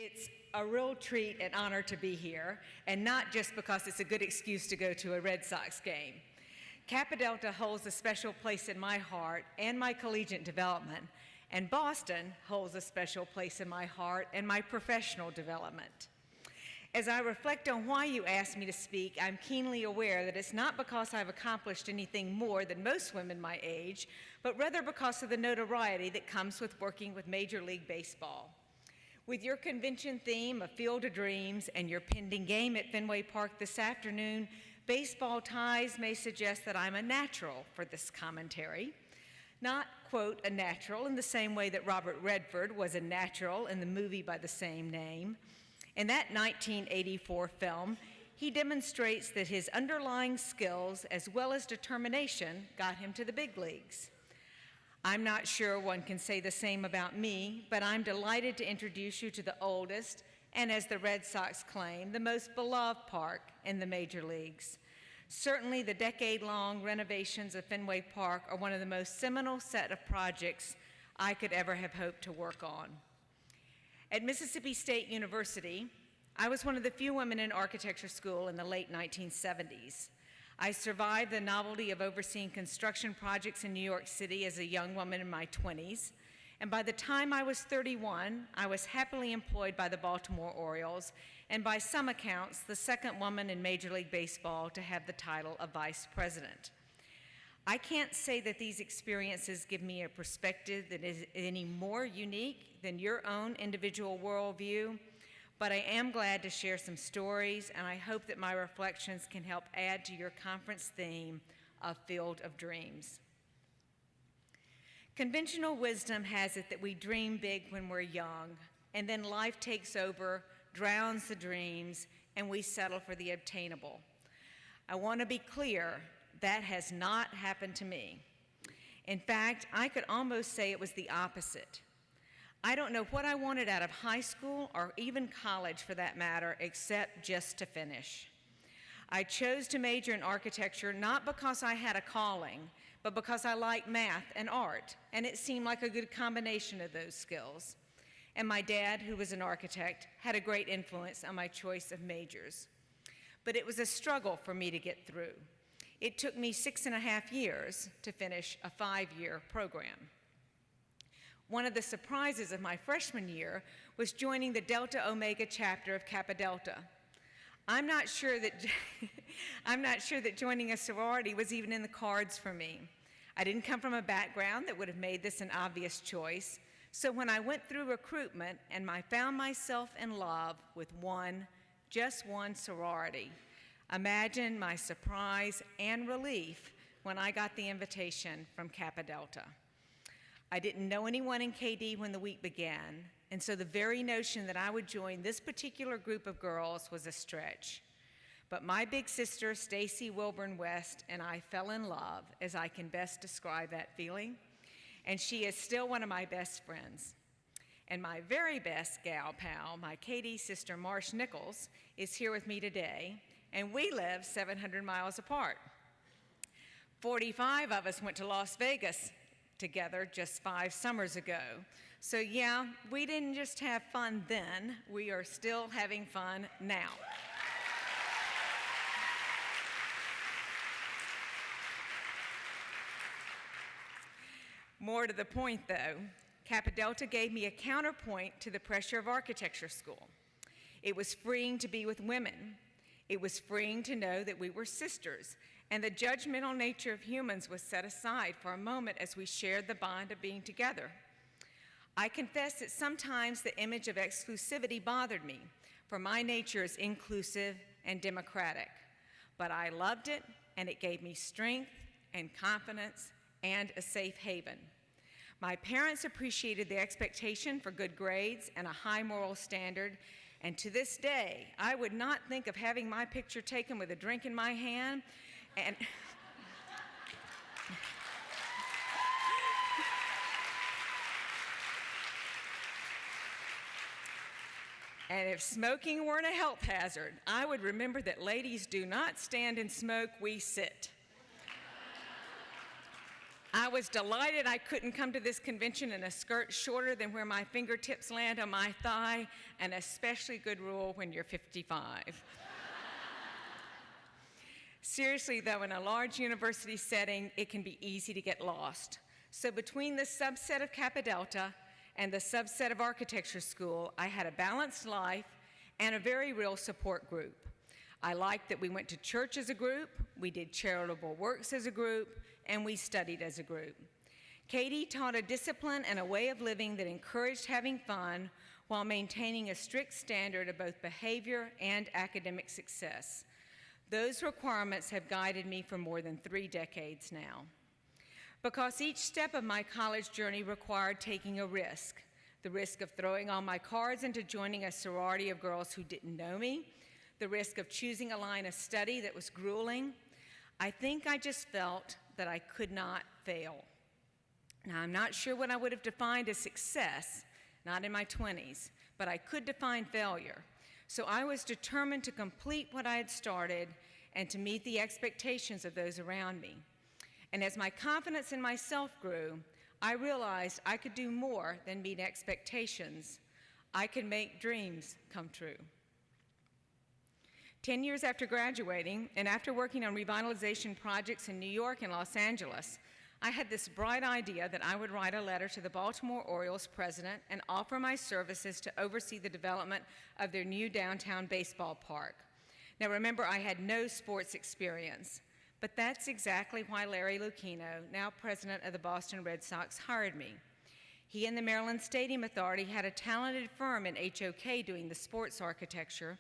It's a real treat and honor to be here, and not just because it's a good excuse to go to a Red Sox game. Kappa Delta holds a special place in my heart and my collegiate development, and Boston holds a special place in my heart and my professional development. As I reflect on why you asked me to speak, I'm keenly aware that it's not because I've accomplished anything more than most women my age, but rather because of the notoriety that comes with working with Major League Baseball. With your convention theme of Field of Dreams and your pending game at Fenway Park this afternoon, baseball ties may suggest that I'm a natural for this commentary. Not, quote, a natural in the same way that Robert Redford was a natural in the movie by the same name. In that 1984 film, he demonstrates that his underlying skills as well as determination got him to the big leagues. I'm not sure one can say the same about me, but I'm delighted to introduce you to the oldest, and as the Red Sox claim, the most beloved park in the major leagues. Certainly the decade-long renovations of Fenway Park are one of the most seminal set of projects I could ever have hoped to work on. At Mississippi State University, I was one of the few women in architecture school in the late 1970s. I survived the novelty of overseeing construction projects in New York City as a young woman in my 20s, and by the time I was 31, I was happily employed by the Baltimore Orioles, and by some accounts, the second woman in Major League Baseball to have the title of vice president. I can't say that these experiences give me a perspective that is any more unique than your own individual worldview, but I am glad to share some stories, and I hope that my reflections can help add to your conference theme of Field of Dreams. Conventional wisdom has it that we dream big when we're young, and then life takes over, drowns the dreams, and we settle for the obtainable. I want to be clear, that has not happened to me. In fact, I could almost say it was the opposite. I don't know what I wanted out of high school or even college for that matter, except just to finish. I chose to major in architecture not because I had a calling, but because I liked math and art, and it seemed like a good combination of those skills. And my dad, who was an architect, had a great influence on my choice of majors. But it was a struggle for me to get through. It took me 6.5 years to finish a 5-year program. One of the surprises of my freshman year was joining the Delta Omega chapter of Kappa Delta. I'm not sure that joining a sorority was even in the cards for me. I didn't come from a background that would have made this an obvious choice, so when I went through recruitment and I found myself in love with just one sorority, imagine my surprise and relief when I got the invitation from Kappa Delta. I didn't know anyone in KD when the week began, and so the very notion that I would join this particular group of girls was a stretch. But my big sister, Stacy Wilburn West, and I fell in love, as I can best describe that feeling, and she is still one of my best friends. And my very best gal pal, my KD sister, Marsh Nichols, is here with me today, and we live 700 miles apart. 45 of us went to Las Vegas together just 5 summers ago. So yeah, we didn't just have fun then, we are still having fun now. More to the point though, Kappa Delta gave me a counterpoint to the pressure of architecture school. It was freeing to be with women. It was freeing to know that we were sisters, and the judgmental nature of humans was set aside for a moment as we shared the bond of being together. I confess that sometimes the image of exclusivity bothered me, for my nature is inclusive and democratic. But I loved it, and it gave me strength and confidence and a safe haven. My parents appreciated the expectation for good grades and a high moral standard, and to this day, I would not think of having my picture taken with a drink in my hand, and if smoking weren't a health hazard, I would remember that ladies do not stand and smoke, we sit. I was delighted I couldn't come to this convention in a skirt shorter than where my fingertips land on my thigh, an especially good rule when you're 55. Seriously, though, in a large university setting, it can be easy to get lost. So between the subset of Kappa Delta and the subset of architecture school, I had a balanced life and a very real support group. I liked that we went to church as a group, we did charitable works as a group, and we studied as a group. Katie taught a discipline and a way of living that encouraged having fun while maintaining a strict standard of both behavior and academic success. Those requirements have guided me for more than 3 decades now. Because each step of my college journey required taking a risk, the risk of throwing all my cards into joining a sorority of girls who didn't know me, the risk of choosing a line of study that was grueling, I think I just felt that I could not fail. Now, I'm not sure what I would have defined as success, not in my 20s, but I could define failure. So I was determined to complete what I had started and to meet the expectations of those around me. And as my confidence in myself grew, I realized I could do more than meet expectations. I could make dreams come true. 10 years after graduating, and after working on revitalization projects in New York and Los Angeles, I had this bright idea that I would write a letter to the Baltimore Orioles president and offer my services to oversee the development of their new downtown baseball park. Now remember, I had no sports experience, but that's exactly why Larry Lucchino, now president of the Boston Red Sox, hired me. He and the Maryland Stadium Authority had a talented firm in HOK doing the sports architecture,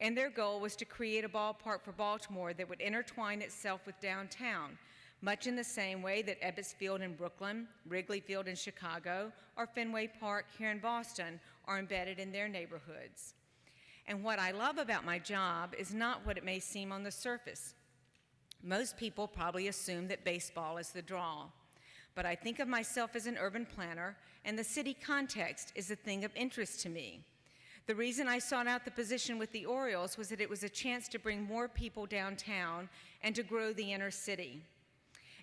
and their goal was to create a ballpark for Baltimore that would intertwine itself with downtown, much in the same way that Ebbets Field in Brooklyn, Wrigley Field in Chicago, or Fenway Park here in Boston are embedded in their neighborhoods. And what I love about my job is not what it may seem on the surface. Most people probably assume that baseball is the draw, but I think of myself as an urban planner, and the city context is a thing of interest to me. The reason I sought out the position with the Orioles was that it was a chance to bring more people downtown and to grow the inner city.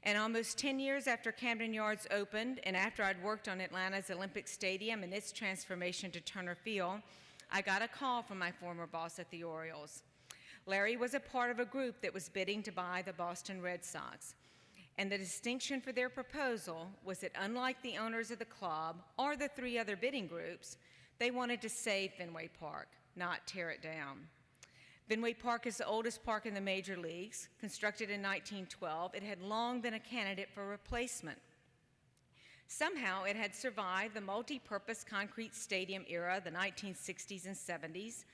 And almost 10 years after Camden Yards opened, and after I'd worked on Atlanta's Olympic Stadium and its transformation to Turner Field, I got a call from my former boss at the Orioles. Larry was a part of a group that was bidding to buy the Boston Red Sox. And the distinction for their proposal was that unlike the owners of the club or the 3 other bidding groups, they wanted to save Fenway Park, not tear it down. Fenway Park is the oldest park in the major leagues. Constructed in 1912, it had long been a candidate for replacement. Somehow, it had survived the multi-purpose concrete stadium era, the 1960s and 70s,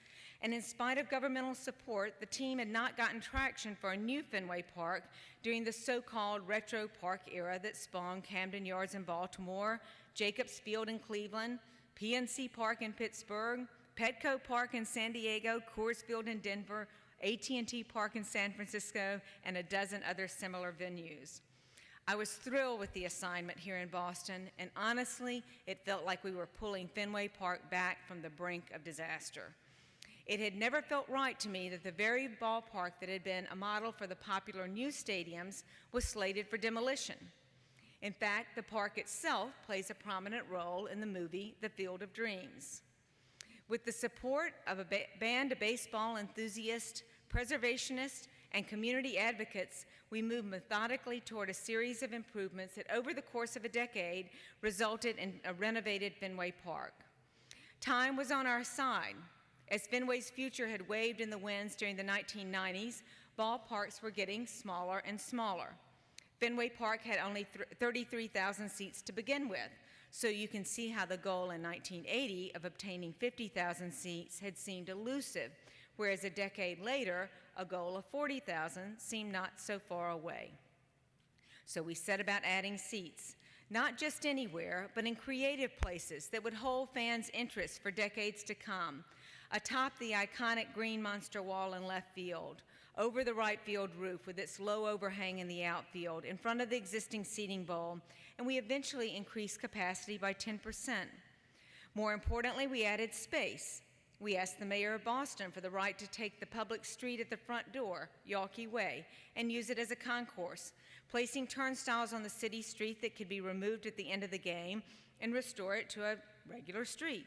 and in spite of governmental support, the team had not gotten traction for a new Fenway Park during the so-called retro park era that spawned Camden Yards in Baltimore, Jacobs Field in Cleveland, PNC Park in Pittsburgh, Petco Park in San Diego, Coors Field in Denver, AT&T Park in San Francisco, and a dozen other similar venues. I was thrilled with the assignment here in Boston, and honestly, it felt like we were pulling Fenway Park back from the brink of disaster. It had never felt right to me that the very ballpark that had been a model for the popular new stadiums was slated for demolition. In fact, the park itself plays a prominent role in the movie The Field of Dreams. With the support of a band of baseball enthusiasts, preservationists, and community advocates, we moved methodically toward a series of improvements that over the course of a decade resulted in a renovated Fenway Park. Time was on our side. As Fenway's future had waved in the winds during the 1990s, ballparks were getting smaller and smaller. Fenway Park had only 33,000 seats to begin with, so you can see how the goal in 1980 of obtaining 50,000 seats had seemed elusive, whereas a decade later, a goal of 40,000 seemed not so far away. So we set about adding seats, not just anywhere, but in creative places that would hold fans' interest for decades to come, atop the iconic green monster wall in left field, over the right field roof with its low overhang in the outfield, in front of the existing seating bowl, and we eventually increased capacity by 10%. More importantly, we added space. We asked the mayor of Boston for the right to take the public street at the front door, Yawkey Way, and use it as a concourse, placing turnstiles on the city street that could be removed at the end of the game and restore it to a regular street.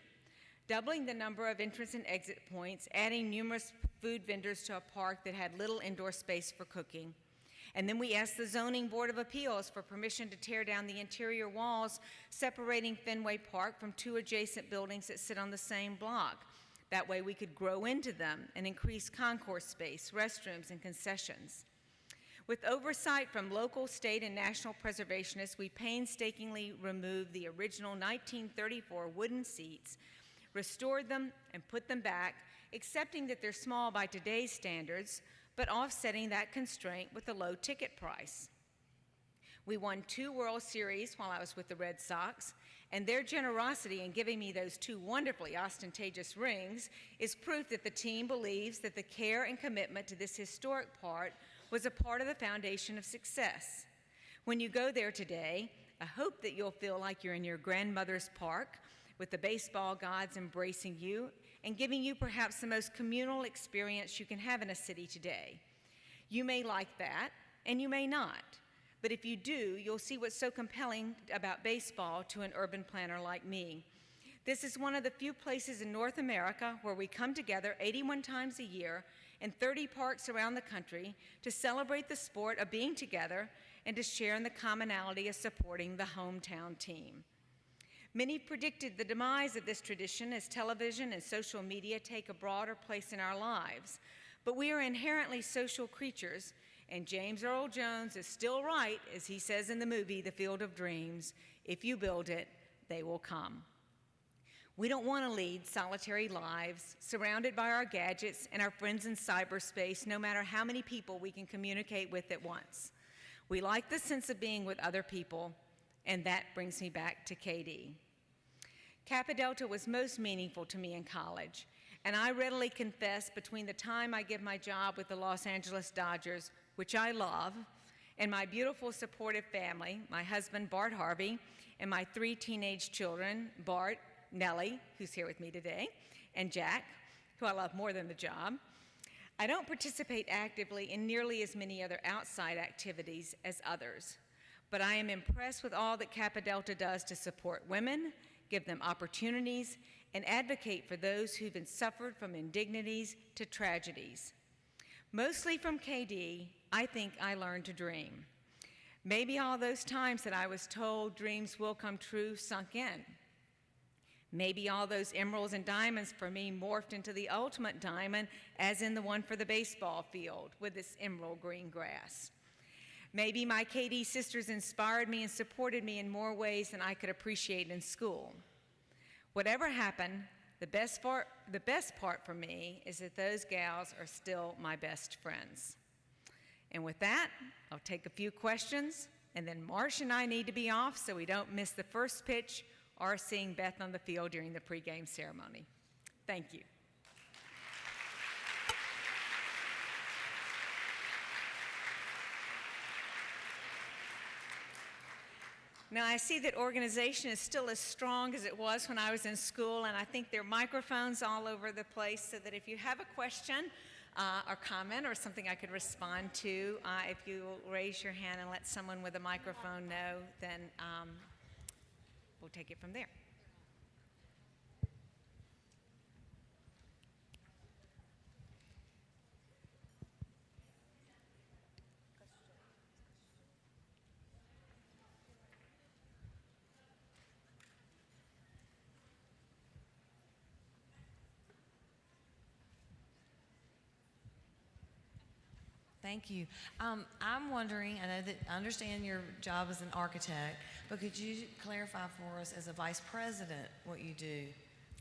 Doubling the number of entrance and exit points, adding numerous food vendors to a park that had little indoor space for cooking. And then we asked the Zoning Board of Appeals for permission to tear down the interior walls separating Fenway Park from two adjacent buildings that sit on the same block. That way we could grow into them and increase concourse space, restrooms, and concessions. With oversight from local, state, and national preservationists, we painstakingly removed the original 1934 wooden seats, restored them, and put them back, accepting that they're small by today's standards, but offsetting that constraint with a low ticket price. We won 2 World Series while I was with the Red Sox, and their generosity in giving me those 2 wonderfully ostentatious rings is proof that the team believes that the care and commitment to this historic park was a part of the foundation of success. When you go there today, I hope that you'll feel like you're in your grandmother's park with the baseball gods embracing you and giving you perhaps the most communal experience you can have in a city today. You may like that, and you may not. But if you do, you'll see what's so compelling about baseball to an urban planner like me. This is one of the few places in North America where we come together 81 times a year in 30 parks around the country to celebrate the sport of being together and to share in the commonality of supporting the hometown team. Many predicted the demise of this tradition as television and social media take a broader place in our lives. But we are inherently social creatures, and James Earl Jones is still right, as he says in the movie, The Field of Dreams, if you build it, they will come. We don't want to lead solitary lives surrounded by our gadgets and our friends in cyberspace, no matter how many people we can communicate with at once. We like the sense of being with other people, and that brings me back to KD. Kappa Delta was most meaningful to me in college, and I readily confess between the time I give my job with the Los Angeles Dodgers, which I love, and my beautiful supportive family, my husband Bart Harvey, and my 3 teenage children, Bart, Nellie, who's here with me today, and Jack, who I love more than the job, I don't participate actively in nearly as many other outside activities as others, but I am impressed with all that Kappa Delta does to support women, give them opportunities, and advocate for those who've been suffered from indignities to tragedies. Mostly from KD, I think I learned to dream. Maybe all those times that I was told dreams will come true sunk in. Maybe all those emeralds and diamonds for me morphed into the ultimate diamond, as in the one for the baseball field with its emerald green grass. Maybe my KD sisters inspired me and supported me in more ways than I could appreciate in school. Whatever happened, the best part for me is that those gals are still my best friends. And with that, I'll take a few questions, and then Marsh and I need to be off so we don't miss the first pitch or seeing Beth on the field during the pregame ceremony. Thank you. Now, I see that organization is still as strong as it was when I was in school, and I think there are microphones all over the place so that if you have a question or comment or something I could respond to, if you will raise your hand and let someone with a microphone know, then we'll take it from there. Thank you. I'm wondering, I understand your job as an architect, but could you clarify for us as a vice president what you do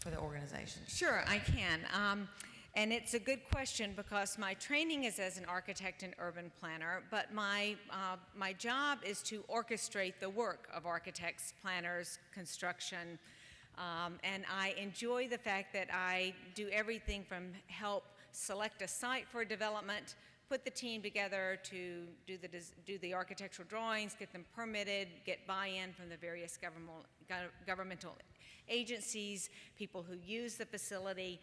for the organization? Sure, I can. And it's a good question because my training is as an architect and urban planner, but my job is to orchestrate the work of architects, planners, construction, and I enjoy the fact that I do everything from help select a site for development put the team together to do the architectural drawings, get them permitted, get buy-in from the various governmental agencies, people who use the facility.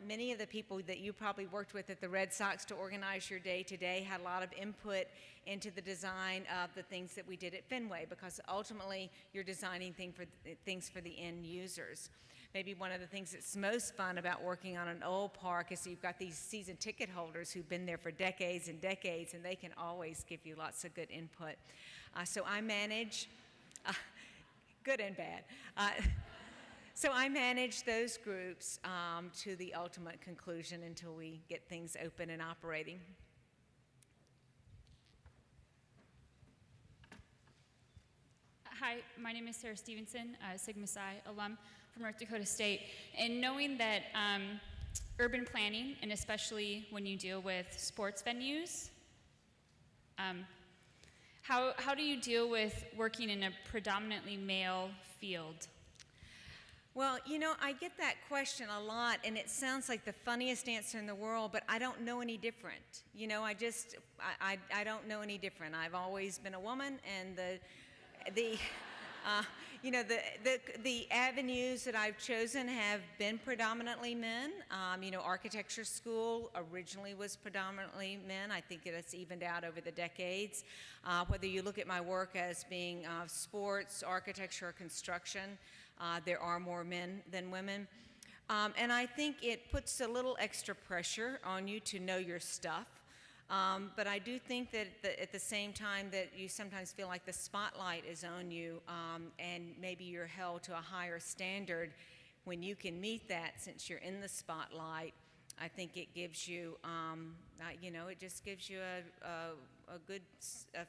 Many of the people that you probably worked with at the Red Sox to organize your day-to-day had a lot of input into the design of the things that we did at Fenway, because ultimately you're designing things for the end users. Maybe one of the things that's most fun about working on an old park is you've got these season ticket holders who've been there for decades and decades, and they can always give you lots of good input. So I manage, good and bad. So I manage those groups to the ultimate conclusion until we get things open and operating. Hi, my name is Sarah Stevenson, Sigma Psi alum from North Dakota State. And knowing that urban planning, and especially when you deal with sports venues, how do you deal with working in a predominantly male field? Well, you know, I get that question a lot, and it sounds like the funniest answer in the world, but I don't know any different. You know, I don't know any different. I've always been a woman, and the avenues that I've chosen have been predominantly men. You know, architecture school originally was predominantly men. I think it's evened out over the decades. Whether you look at my work as being sports, architecture, or construction, there are more men than women. And I think it puts a little extra pressure on you to know your stuff. But I do think that at the same time that you sometimes feel like the spotlight is on you, and maybe you're held to a higher standard when you can meet that since you're in the spotlight. I think it gives you, it just gives you a good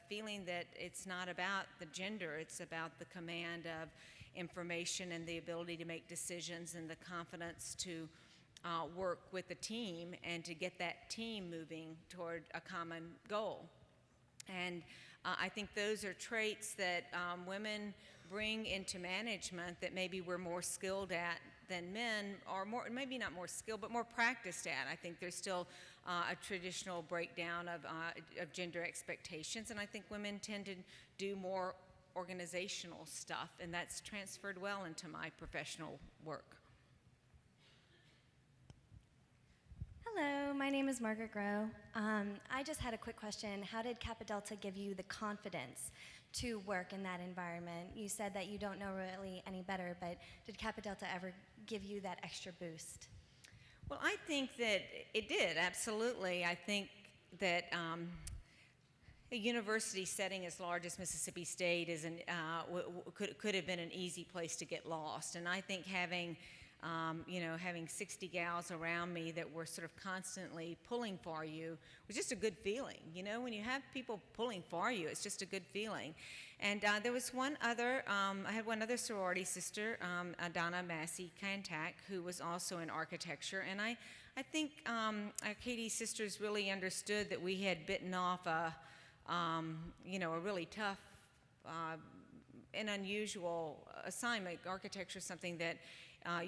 feeling that it's not about the gender, it's about the command of information and the ability to make decisions and the confidence to work with the team and to get that team moving toward a common goal. And I think those are traits that women bring into management that maybe we're more skilled at than men, or more, maybe not more skilled, but more practiced at. I think there's still a traditional breakdown of gender expectations, and I think women tend to do more organizational stuff, and that's transferred well into my professional work. Hello, my name is Margaret Groh. I just had a quick question. How did Kappa Delta give you the confidence to work in that environment? You said that you don't know really any better, but did Kappa Delta ever give you that extra boost? Well, I think that it did, absolutely. I think that a university setting as large as Mississippi State is could have been an easy place to get lost. And I think having 60 gals around me that were sort of constantly pulling for you was just a good feeling. You know, when you have people pulling for you, it's just a good feeling. And there was I had one other sorority sister, Donna Massey Kantak, who was also in architecture. And I think Katie's sisters really understood that we had bitten off a really tough and unusual assignment. Architecture is something that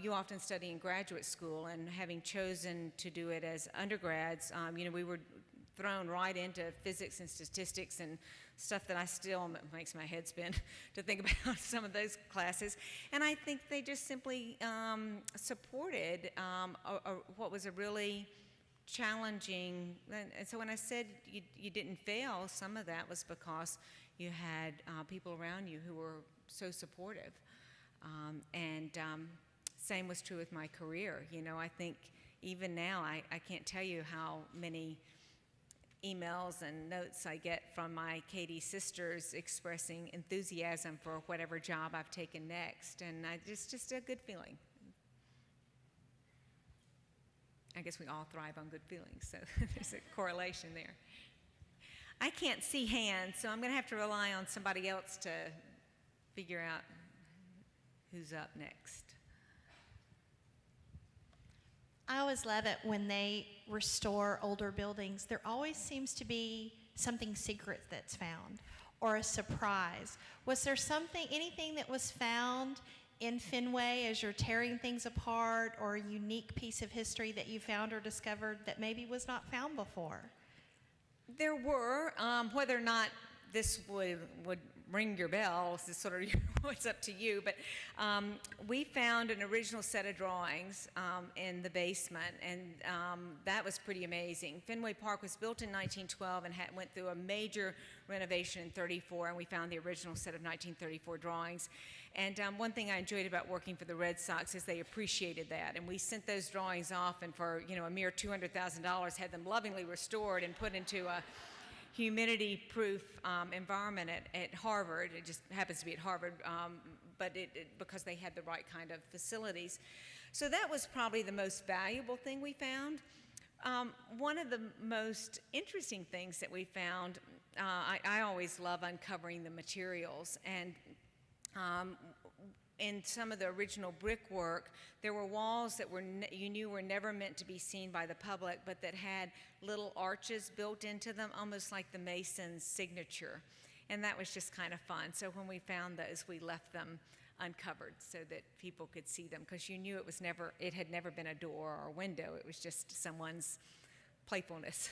you often study in graduate school, and having chosen to do it as undergrads, we were thrown right into physics and statistics and stuff that I still makes my head spin to think about some of those classes. And I think they just simply supported what was a really challenging, and so when I said you didn't fail, some of that was because you had people around you who were so supportive. Same was true with my career. You know, I think even now I can't tell you how many emails and notes I get from my Katie sisters expressing enthusiasm for whatever job I've taken next, and it's just a good feeling. I guess we all thrive on good feelings, so there's a correlation there. I can't see hands, so I'm going to have to rely on somebody else to figure out who's up next. I always love it when they restore older buildings. There always seems to be something secret that's found, or a surprise. Was there anything that was found in Fenway as you're tearing things apart, or a unique piece of history that you found or discovered that maybe was not found before? There were, whether or not this would ring your bell is sort of what's up to you, but we found an original set of drawings in the basement, and that was pretty amazing. Fenway Park was built in 1912 and went through a major renovation in 34, and we found the original set of 1934 drawings. And one thing I enjoyed about working for the Red Sox is they appreciated that, and we sent those drawings off, and for a mere $200,000, had them lovingly restored and put into a humidity-proof environment at Harvard. It just happens to be at Harvard, but because they had the right kind of facilities. So that was probably the most valuable thing we found. One of the most interesting things that we found, I always love uncovering the materials, and in some of the original brickwork, there were walls that you knew were never meant to be seen by the public, but that had little arches built into them, almost like the mason's signature. And that was just kind of fun. So when we found those, we left them uncovered so that people could see them, because you knew it had never been a door or a window. It was just someone's playfulness.